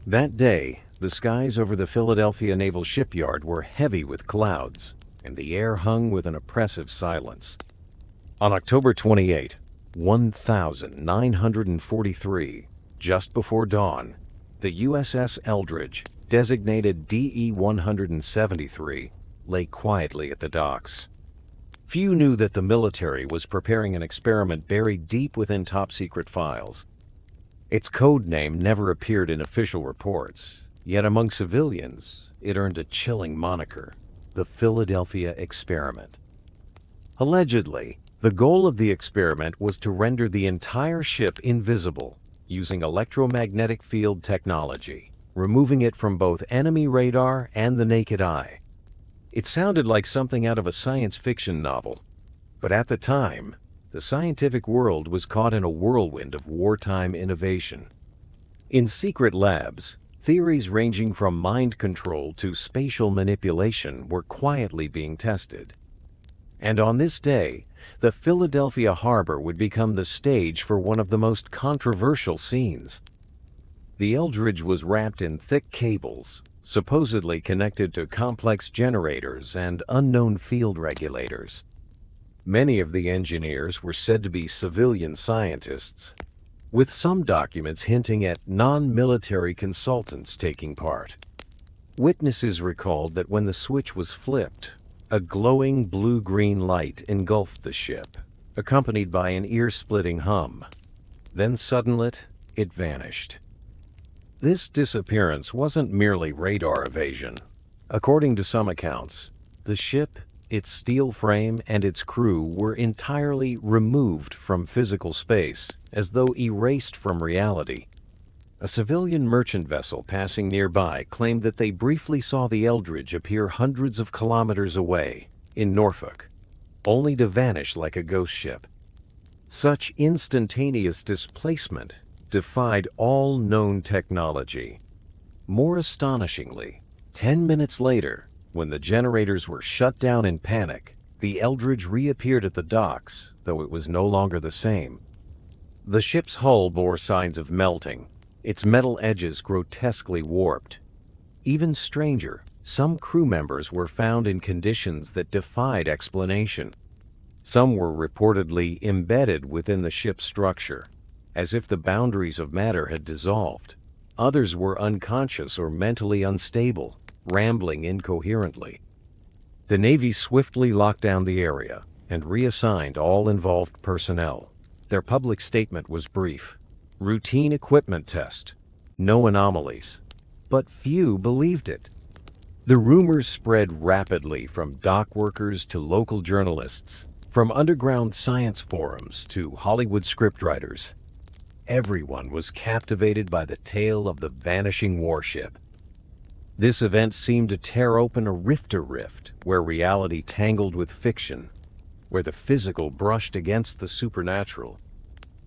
That day, the skies over the Philadelphia Naval Shipyard were heavy with clouds, and the air hung with an oppressive silence. On October 28, 1943, just before dawn, the USS Eldridge, designated DE-173, lay quietly at the docks. Few knew that the military was preparing an experiment buried deep within top-secret files. Its code name never appeared in official reports, yet among civilians, it earned a chilling moniker: the Philadelphia Experiment. Allegedly, the goal of the experiment was to render the entire ship invisible using electromagnetic field technology, removing it from both enemy radar and the naked eye. It sounded like something out of a science fiction novel, but at the time, the scientific world was caught in a whirlwind of wartime innovation. In secret labs, theories ranging from mind control to spatial manipulation were quietly being tested. And on this day, the Philadelphia harbor would become the stage for one of the most controversial scenes. The Eldridge was wrapped in thick cables, supposedly connected to complex generators and unknown field regulators. Many of the engineers were said to be civilian scientists, with some documents hinting at non-military consultants taking part. Witnesses recalled that when the switch was flipped, a glowing blue-green light engulfed the ship, accompanied by an ear-splitting hum. Then suddenly, it vanished. This disappearance wasn't merely radar evasion. According to some accounts, the ship, its steel frame, and its crew were entirely removed from physical space, as though erased from reality. A civilian merchant vessel passing nearby claimed that they briefly saw the Eldridge appear hundreds of kilometers away, in Norfolk, only to vanish like a ghost ship. Such instantaneous displacement defied all known technology. More astonishingly, 10 minutes later, when the generators were shut down in panic, the Eldridge reappeared at the docks, though it was no longer the same. The ship's hull bore signs of melting, its metal edges grotesquely warped. Even stranger, some crew members were found in conditions that defied explanation. Some were reportedly embedded within the ship's structure, as if the boundaries of matter had dissolved. Others were unconscious or mentally unstable, rambling incoherently. The Navy swiftly locked down the area and reassigned all involved personnel. Their public statement was brief: routine equipment test, no anomalies. But few believed it. The rumors spread rapidly from dock workers to local journalists, from underground science forums to Hollywood scriptwriters. Everyone was captivated by the tale of the vanishing warship. This event seemed to tear open a rift where reality tangled with fiction, where the physical brushed against the supernatural.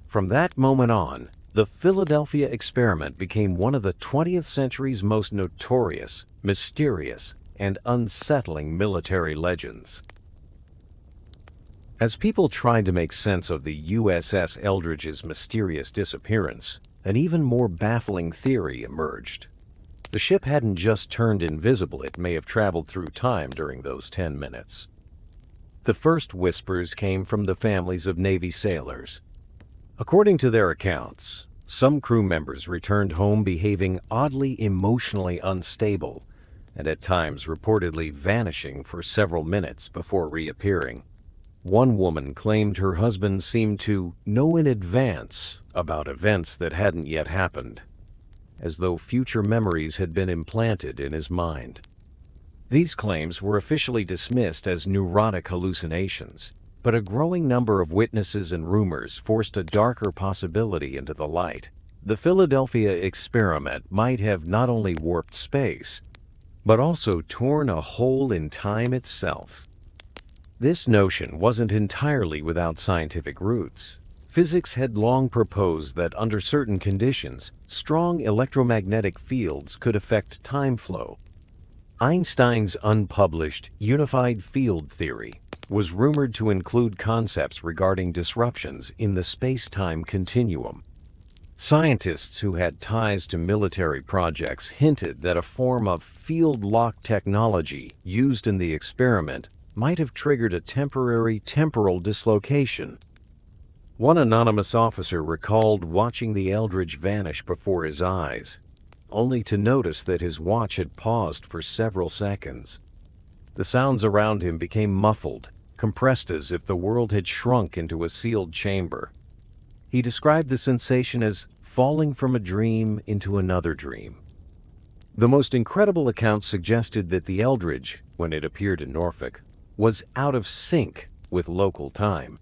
From that moment on, the Philadelphia Experiment became one of the 20th century's most notorious, mysterious, and unsettling military legends. As people tried to make sense of the USS Eldridge's mysterious disappearance, an even more baffling theory emerged. The ship hadn't just turned invisible, it may have traveled through time during those 10 minutes. The first whispers came from the families of Navy sailors. According to their accounts, some crew members returned home behaving oddly emotionally unstable, and at times reportedly vanishing for several minutes before reappearing. One woman claimed her husband seemed to know in advance about events that hadn't yet happened, as though future memories had been implanted in his mind. These claims were officially dismissed as neurotic hallucinations, but a growing number of witnesses and rumors forced a darker possibility into the light. The Philadelphia Experiment might have not only warped space, but also torn a hole in time itself. This notion wasn't entirely without scientific roots. Physics had long proposed that under certain conditions, strong electromagnetic fields could affect time flow. Einstein's unpublished unified field theory was rumored to include concepts regarding disruptions in the space-time continuum. Scientists who had ties to military projects hinted that a form of field lock technology used in the experiment might have triggered a temporary temporal dislocation. One anonymous officer recalled watching the Eldridge vanish before his eyes, only to notice that his watch had paused for several seconds. The sounds around him became muffled, compressed as if the world had shrunk into a sealed chamber. He described the sensation as falling from a dream into another dream. The most incredible accounts suggested that the Eldridge, when it appeared in Norfolk, was out of sync with local time.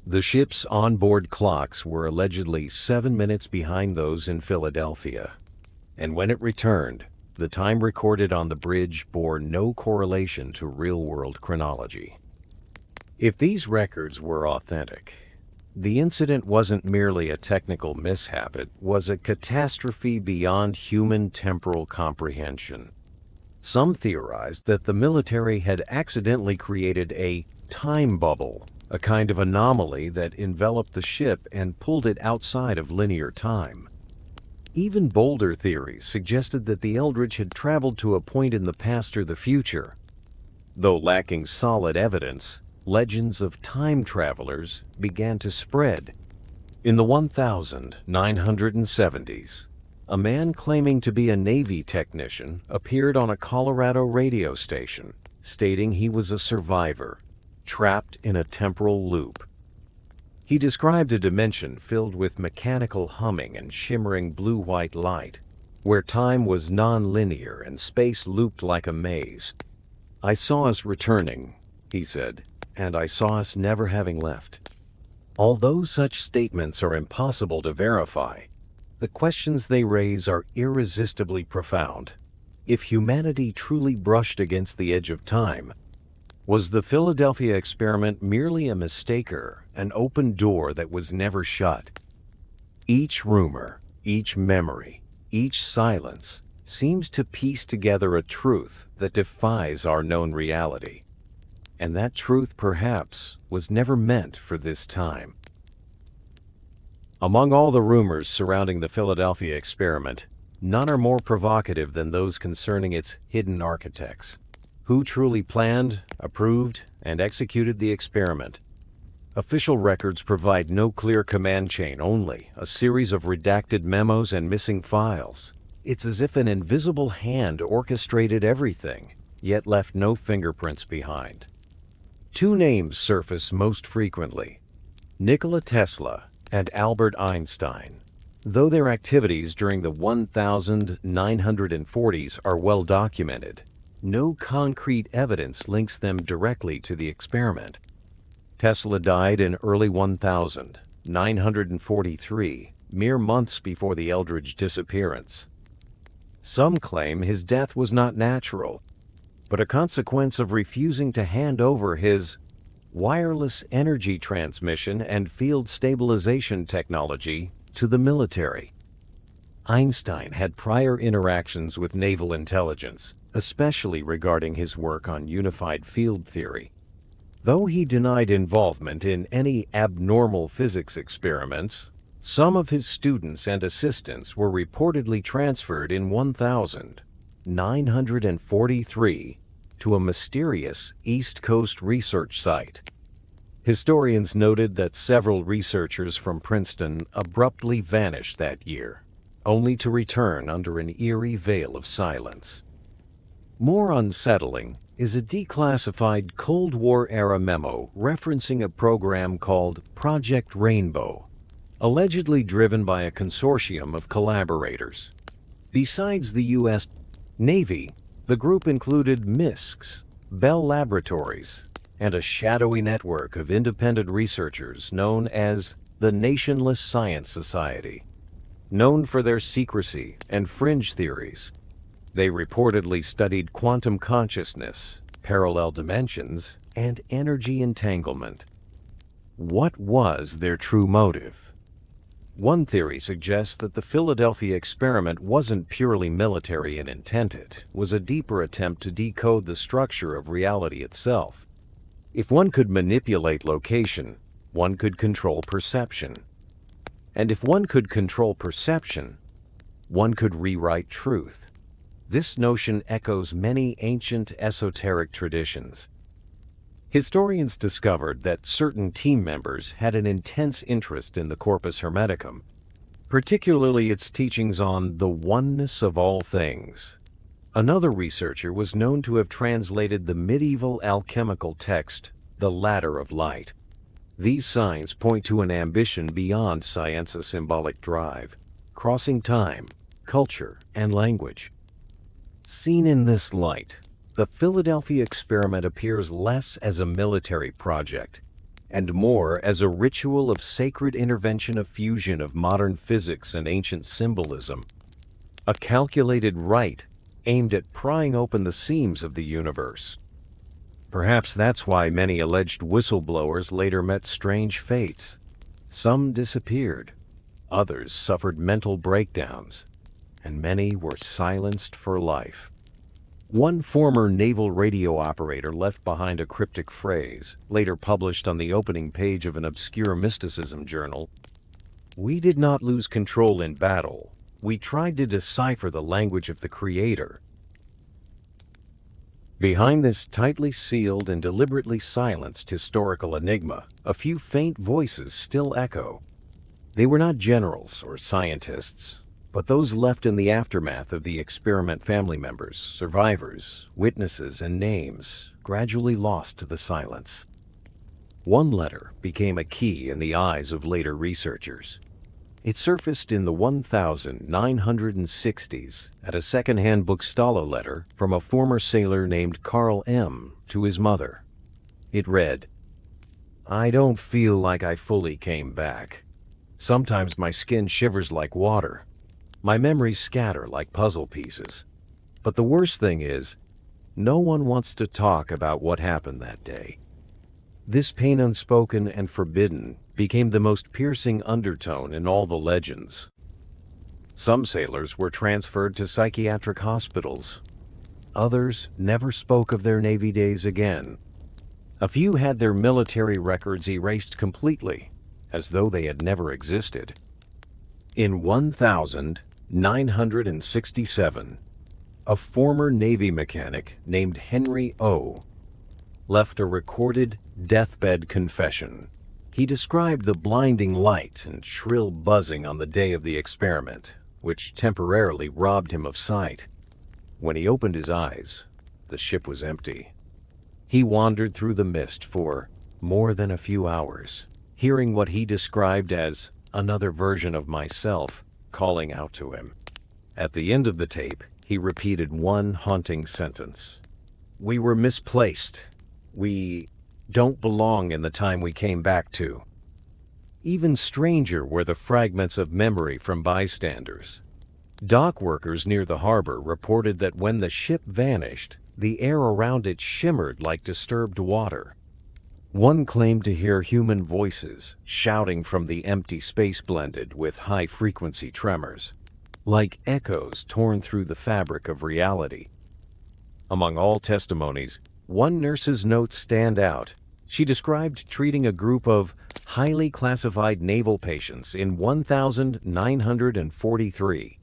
The ship's onboard clocks were allegedly 7 minutes behind those in Philadelphia, and when it returned, the time recorded on the bridge bore no correlation to real-world chronology. If these records were authentic, the incident wasn't merely a technical mishap, it was a catastrophe beyond human temporal comprehension. Some theorized that the military had accidentally created a time bubble, a kind of anomaly that enveloped the ship and pulled it outside of linear time. Even bolder theories suggested that the Eldridge had traveled to a point in the past or the future. Though lacking solid evidence, legends of time travelers began to spread. In the 1970s, a man claiming to be a Navy technician appeared on a Colorado radio station, stating he was a survivor, trapped in a temporal loop. He described a dimension filled with mechanical humming and shimmering blue-white light, where time was non-linear and space looped like a maze. "I saw us returning," he said, "and I saw us never having left." Although such statements are impossible to verify, the questions they raise are irresistibly profound. If humanity truly brushed against the edge of time, was the Philadelphia experiment merely a mistaker, an open door that was never shut? Each rumor, each memory, each silence seems to piece together a truth that defies our known reality. And that truth, perhaps, was never meant for this time. Among all the rumors surrounding the Philadelphia experiment, none are more provocative than those concerning its hidden architects. Who truly planned, approved, and executed the experiment? Official records provide no clear command chain, only a series of redacted memos and missing files. It's as if an invisible hand orchestrated everything, yet left no fingerprints behind. Two names surface most frequently: Nikola Tesla and Albert Einstein. Though their activities during the 1940s are well documented, no concrete evidence links them directly to the experiment. Tesla died in early 1943, mere months before the Eldridge disappearance. Some claim his death was not natural, but a consequence of refusing to hand over his wireless energy transmission and field stabilization technology to the military. Einstein had prior interactions with naval intelligence, especially regarding his work on unified field theory. Though he denied involvement in any abnormal physics experiments, some of his students and assistants were reportedly transferred in 1943 to a mysterious East Coast research site. Historians noted that several researchers from Princeton abruptly vanished that year, only to return under an eerie veil of silence. More unsettling is a declassified Cold War-era memo referencing a program called Project Rainbow, allegedly driven by a consortium of collaborators. Besides the U.S. Navy, the group included MISCs, Bell Laboratories, and a shadowy network of independent researchers known as the Nationless Science Society. Known for their secrecy and fringe theories, they reportedly studied quantum consciousness, parallel dimensions, and energy entanglement. What was their true motive? One theory suggests that the Philadelphia experiment wasn't purely military in intent, it was a deeper attempt to decode the structure of reality itself. If one could manipulate location, one could control perception. And if one could control perception, one could rewrite truth. This notion echoes many ancient esoteric traditions. Historians discovered that certain team members had an intense interest in the Corpus Hermeticum, particularly its teachings on the oneness of all things. Another researcher was known to have translated the medieval alchemical text, The Ladder of Light. These signs point to an ambition beyond science's symbolic drive, crossing time, culture, and language. Seen in this light, the Philadelphia experiment appears less as a military project and more as a ritual of sacred intervention, a fusion of modern physics and ancient symbolism, a calculated rite aimed at prying open the seams of the universe. Perhaps that's why many alleged whistleblowers later met strange fates. Some disappeared, others suffered mental breakdowns, and many were silenced for life. One former naval radio operator left behind a cryptic phrase, later published on the opening page of an obscure mysticism journal. "We did not lose control in battle. We tried to decipher the language of the Creator." Behind this tightly sealed and deliberately silenced historical enigma, a few faint voices still echo. They were not generals or scientists, but those left in the aftermath of the experiment, family members, survivors, witnesses, and names gradually lost to the silence. One letter became a key in the eyes of later researchers. It surfaced in the 1960s at a second-hand bookstall letter from a former sailor named Carl M. to his mother. It read, "I don't feel like I fully came back. Sometimes my skin shivers like water. My memories scatter like puzzle pieces. But the worst thing is, no one wants to talk about what happened that day." This pain, unspoken and forbidden, became the most piercing undertone in all the legends. Some sailors were transferred to psychiatric hospitals. Others never spoke of their Navy days again. A few had their military records erased completely, as though they had never existed. In 1967, a former Navy mechanic named Henry O. left a recorded deathbed confession. He described the blinding light and shrill buzzing on the day of the experiment, which temporarily robbed him of sight. When he opened his eyes, the ship was empty. He wandered through the mist for more than a few hours, hearing what he described as another version of myself calling out to him. At the end of the tape, he repeated one haunting sentence: "We were misplaced. We don't belong in the time we came back to." Even stranger were the fragments of memory from bystanders. Dock workers near the harbor reported that when the ship vanished, the air around it shimmered like disturbed water. One claimed to hear human voices shouting from the empty space, blended with high-frequency tremors, like echoes torn through the fabric of reality. Among all testimonies, one nurse's notes stand out. She described treating a group of highly classified naval patients in 1943.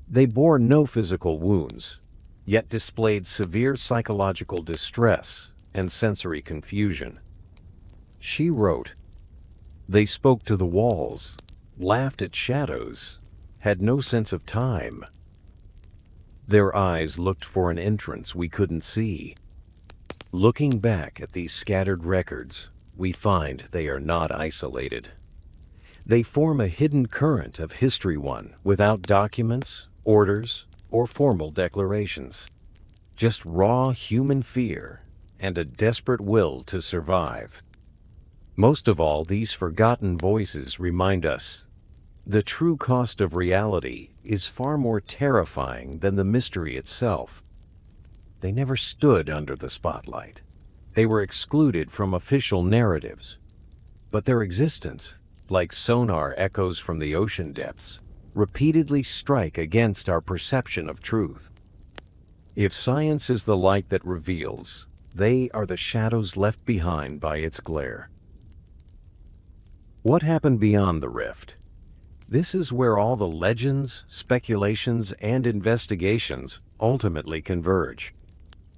They bore no physical wounds, yet displayed severe psychological distress and sensory confusion. She wrote, "They spoke to the walls, laughed at shadows, had no sense of time. Their eyes looked for an entrance we couldn't see." Looking back at these scattered records, we find they are not isolated. They form a hidden current of history, one without documents, orders, or formal declarations. Just raw human fear and a desperate will to survive. Most of all, these forgotten voices remind us the true cost of reality is far more terrifying than the mystery itself. They never stood under the spotlight. They were excluded from official narratives. But their existence, like sonar echoes from the ocean depths, repeatedly strike against our perception of truth. If science is the light that reveals, they are the shadows left behind by its glare. What happened beyond the rift? This is where all the legends, speculations, and investigations ultimately converge.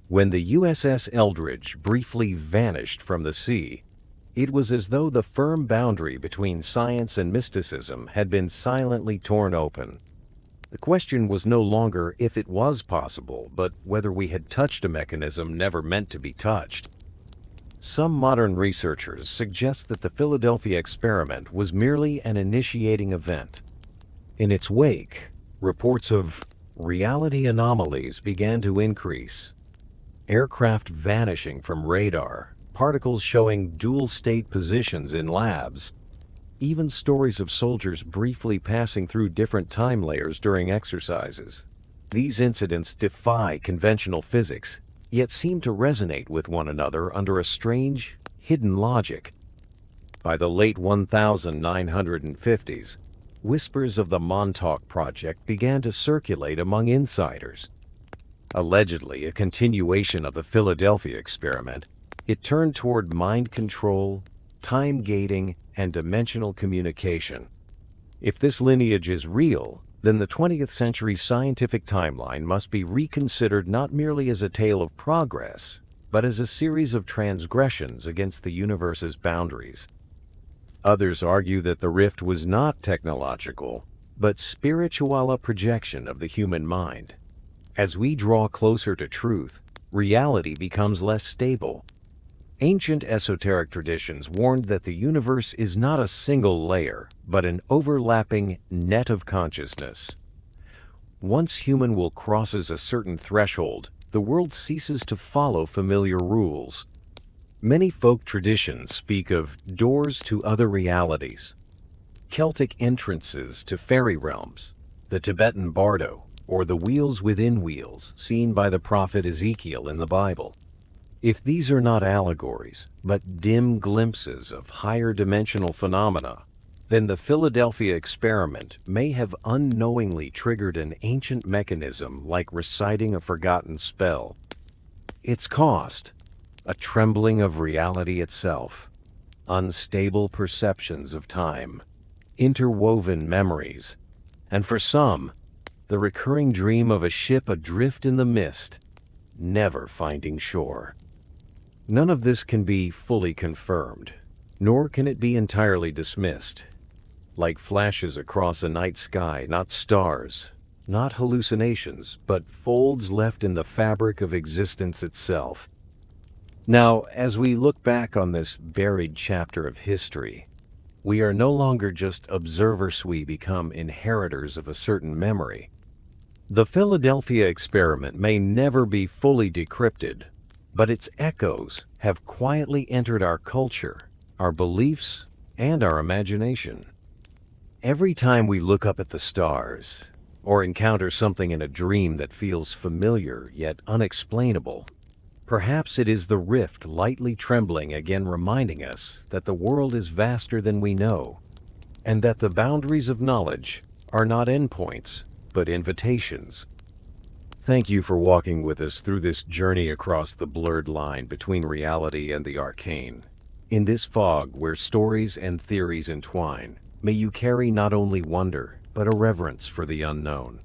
When the USS Eldridge briefly vanished from the sea, it was as though the firm boundary between science and mysticism had been silently torn open. The question was no longer if it was possible, but whether we had touched a mechanism never meant to be touched. Some modern researchers suggest that the Philadelphia experiment was merely an initiating event. In its wake, reports of reality anomalies began to increase. Aircraft vanishing from radar, particles showing dual-state positions in labs, even stories of soldiers briefly passing through different time layers during exercises. These incidents defy conventional physics, yet seem to resonate with one another under a strange, hidden logic. By the late 1950s, whispers of the Montauk Project began to circulate among insiders. Allegedly a continuation of the Philadelphia experiment, it turned toward mind control, time gating, and dimensional communication. If this lineage is real, then the 20th century's scientific timeline must be reconsidered not merely as a tale of progress, but as a series of transgressions against the universe's boundaries. Others argue that the rift was not technological, but spiritual projection of the human mind. As we draw closer to truth, reality becomes less stable. Ancient esoteric traditions warned that the universe is not a single layer, but an overlapping net of consciousness. Once human will crosses a certain threshold, the world ceases to follow familiar rules. Many folk traditions speak of doors to other realities, Celtic entrances to fairy realms, the Tibetan bardo, or the wheels within wheels seen by the prophet Ezekiel in the Bible. If these are not allegories, but dim glimpses of higher dimensional phenomena, then the Philadelphia experiment may have unknowingly triggered an ancient mechanism like reciting a forgotten spell. Its cost: a trembling of reality itself, unstable perceptions of time, interwoven memories, and for some, the recurring dream of a ship adrift in the mist, never finding shore. None of this can be fully confirmed, nor can it be entirely dismissed. Like flashes across a night sky, not stars, not hallucinations, but folds left in the fabric of existence itself. Now, as we look back on this buried chapter of history, we are no longer just observers, we become inheritors of a certain memory. The Philadelphia experiment may never be fully decrypted, but its echoes have quietly entered our culture, our beliefs, and our imagination. Every time we look up at the stars, or encounter something in a dream that feels familiar yet unexplainable, perhaps it is the rift lightly trembling again, reminding us that the world is vaster than we know, and that the boundaries of knowledge are not endpoints, but invitations. Thank you for walking with us through this journey across the blurred line between reality and the arcane. In this fog where stories and theories entwine, may you carry not only wonder, but a reverence for the unknown.